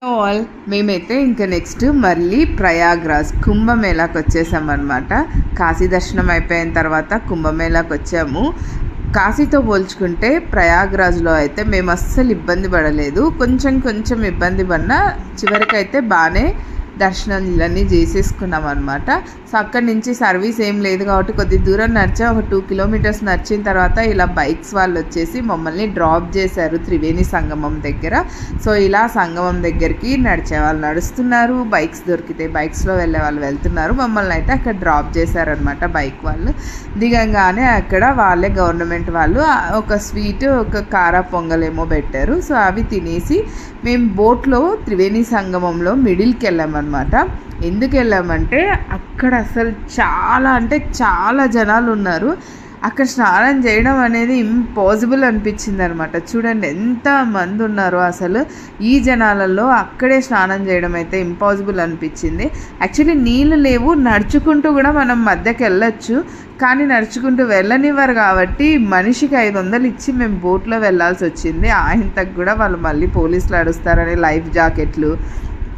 All మేమైతే ఇంకా next మళ్ళీ ప్రయాగ్రాజ్ కుంభమేళాకి వచ్చేసామన్నమాట. కాశీ దర్శనం అయిపోయిన తర్వాత కుంభమేళాకి వచ్చాము. కాశీతో పోల్చుకుంటే ప్రయాగ్రాజ్లో అయితే మేము అస్సలు ఇబ్బంది పడలేదు. కొంచెం ఇబ్బంది పడినా చివరికైతే బాగానే దర్శనాలన్నీ చేసేసుకున్నాం అనమాట. సో అక్కడి నుంచి సర్వీస్ ఏం లేదు కాబట్టి కొద్ది దూరం నడిచాం. ఒక 2 కిలోమీటర్స్ నడిచిన తర్వాత ఇలా బైక్స్ వాళ్ళు వచ్చేసి మమ్మల్ని డ్రాప్ చేశారు త్రివేణి సంగమం దగ్గర. సో ఇలా సంగమం దగ్గరికి నడిచే వాళ్ళు నడుస్తున్నారు, బైక్స్ దొరికితే బైక్స్లో వెళ్ళే వాళ్ళు వెళ్తున్నారు. మమ్మల్ని అయితే అక్కడ డ్రాప్ చేశారనమాట బైక్ వాళ్ళు. దిగంగానే అక్కడ వాళ్ళే గవర్నమెంట్ వాళ్ళు ఒక స్వీట్ ఒక కారా పొంగలేమో పెట్టారు. సో అవి తినేసి మేము బోట్లో త్రివేణి సంగమంలో మిడిల్కి వెళ్ళామన్నమాట. ఎందుకు వెళ్ళామంటే అక్కడ అసలు చాలా జనాలు ఉన్నారు. అక్కడ స్నానం చేయడం అనేది ఇంపాసిబుల్ అనిపించింది అనమాట. చూడండి ఎంతమంది ఉన్నారో అసలు. ఈ జనాలలో అక్కడే స్నానం చేయడం అయితే ఇంపాసిబుల్ అనిపించింది. యాక్చువల్లీ నీళ్ళు లేవు, నడుచుకుంటూ కూడా మనం మధ్యకి వెళ్ళొచ్చు, కానీ నడుచుకుంటూ వెళ్ళనివ్వరు కాబట్టి మనిషికి 500 ఇచ్చి మేము బోట్లో వెళ్ళాల్సి వచ్చింది. ఆయనకు కూడా వాళ్ళు మళ్ళీ పోలీసులు అడుస్తారని లైఫ్ జాకెట్లు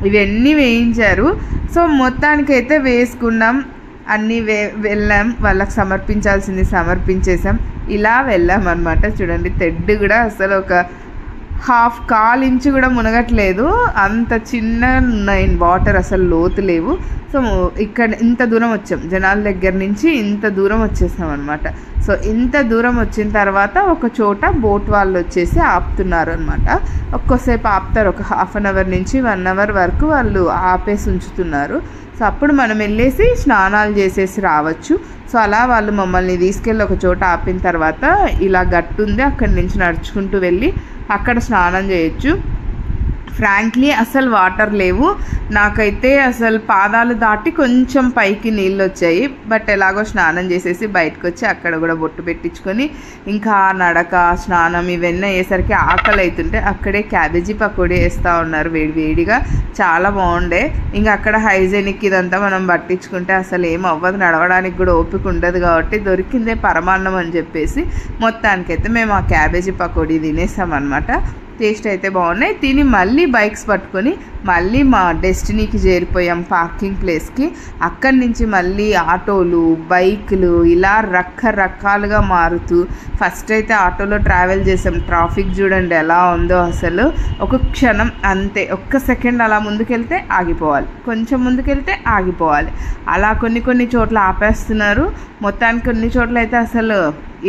ఇవన్నీ వేయించారు. సో మొత్తానికైతే వేసుకున్నాం, అన్నీ వెళ్ళాం, వాళ్ళకి సమర్పించాల్సింది సమర్పించేసాం, ఇలా వెళ్ళాం అనమాట. చూడండి తెడ్డు కూడా అసలు ఒక 1/2 ఇంచు కూడా మునగట్లేదు, అంత చిన్న ఉన్నాయి వాటర్, అసలు లోతు లేవు. సో ఇక్కడ ఇంత దూరం వచ్చాం, జనాల దగ్గర నుంచి ఇంత దూరం వచ్చేసాం అనమాట. సో ఇంత దూరం వచ్చిన తర్వాత ఒక చోట బోట్ వాళ్ళు వచ్చేసి ఆపుతున్నారు అనమాట. ఒక్కోసేపు ఆపుతారు, ఒక 1/2 అవర్ నుంచి 1 అవర్ వరకు వాళ్ళు ఆపేసి ఉంచుతున్నారు. సో అప్పుడు మనం వెళ్ళేసి స్నానాలు చేసేసి రావచ్చు. సో అలా వాళ్ళు మమ్మల్ని తీసుకెళ్ళి ఒక చోట ఆపిన తర్వాత ఇలా గట్టు ఉంది, అక్కడి నుంచి నడుచుకుంటూ వెళ్ళి అక్కడ స్నానం చేయొచ్చు. ఫ్రాంక్లీ అసలు వాటర్ లేవు, నాకైతే అసలు పాదాలు దాటి కొంచెం పైకి నీళ్ళు వచ్చాయి. బట్ ఎలాగో స్నానం చేసేసి బయటకు వచ్చి అక్కడ కూడా బొట్టు పెట్టించుకొని ఇంకా నడక స్నానం ఇవన్నీ అయ్యేసరికి ఆకలి అవుతుంటే అక్కడే క్యాబేజీ పకోడీ వేస్తూ ఉన్నారు వేడిగా, చాలా బాగుండే. ఇంకా అక్కడ హైజెనిక్ ఇదంతా మనం పట్టించుకుంటే అసలు ఏం అవ్వదు, నడవడానికి కూడా ఓపిక ఉండదు కాబట్టి దొరికిందే పరమాన్నం అని చెప్పేసి మొత్తానికైతే మేము ఆ క్యాబేజీ పకోడీ తినేసామన్నమాట. టేస్ట్ అయితే బాగున్నాయి. తిని మళ్ళీ బైక్స్ పట్టుకొని మళ్ళీ మా డెస్టినీకి చేరిపోయాం, పార్కింగ్ ప్లేస్కి. అక్కడి నుంచి మళ్ళీ ఆటోలు బైకులు ఇలా రకరకాలుగా మారుతూ ఫస్ట్ అయితే ఆటోలో ట్రావెల్ చేసాం. ట్రాఫిక్ చూడండి ఎలా ఉందో అసలు. ఒక క్షణం అంతే, ఒక్క సెకండ్ అలా ముందుకెళ్తే ఆగిపోవాలి, కొంచెం ముందుకెళ్తే ఆగిపోవాలి, అలా కొన్ని చోట్ల ఆపేస్తున్నారు. మొత్తానికి కొన్ని చోట్ల అయితే అసలు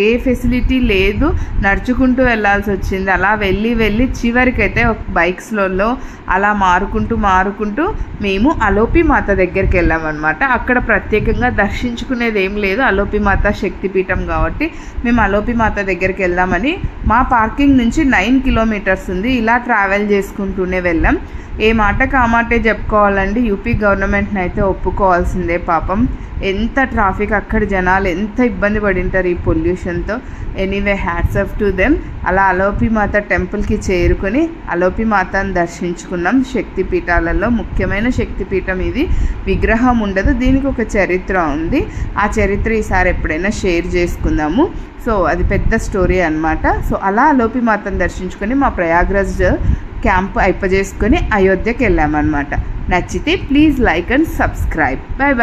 ఏ ఫెసిలిటీ లేదు, నడుచుకుంటూ వెళ్ళాల్సి వచ్చింది. అలా వెళ్ళి చివరికైతే ఒక బైక్స్లలో అలా మారుకుంటూ మేము అలోపి మాత దగ్గరికి వెళ్ళామన్నమాట. అక్కడ ప్రత్యేకంగా దర్శించుకునేది ఏం లేదు, అలోపి మాత శక్తిపీఠం కాబట్టి మేము అలోపి మాత దగ్గరికి వెళ్దామని మా పార్కింగ్ నుంచి 9 కిలోమీటర్స్ ఉంది, ఇలా ట్రావెల్ చేసుకుంటూనే వెళ్ళాం. ఏ మాటకు ఆ మాటే చెప్పుకోవాలండి, యూపీ గవర్నమెంట్ని అయితే ఒప్పుకోవాల్సిందే. పాపం ఎంత ట్రాఫిక్, అక్కడ జనాలు ఎంత ఇబ్బంది పడింటారు ఈ పొల్యూషన్తో. Anyway hats off to them. అలా అలోపి మాత టెంపుల్కి చేరుకొని అలోపి మాతను దర్శించుకున్నాం. శక్తిపీఠాలలో ముఖ్యమైన శక్తిపీఠం ఇది, విగ్రహం ఉండదు, దీనికి ఒక చరిత్ర ఉంది. ఆ చరిత్ర ఈసారి ఎప్పుడైనా షేర్ చేసుకుందాము. సో అది పెద్ద స్టోరీ అనమాట. సో అలా అలోపి మాతను దర్శించుకొని మా ప్రయాగ్రాజ్ క్యాంప్ అయిపోజేసుకొని అయోధ్యకి వెళ్ళామన్నమాట. నచ్చితే please like and subscribe. Bye.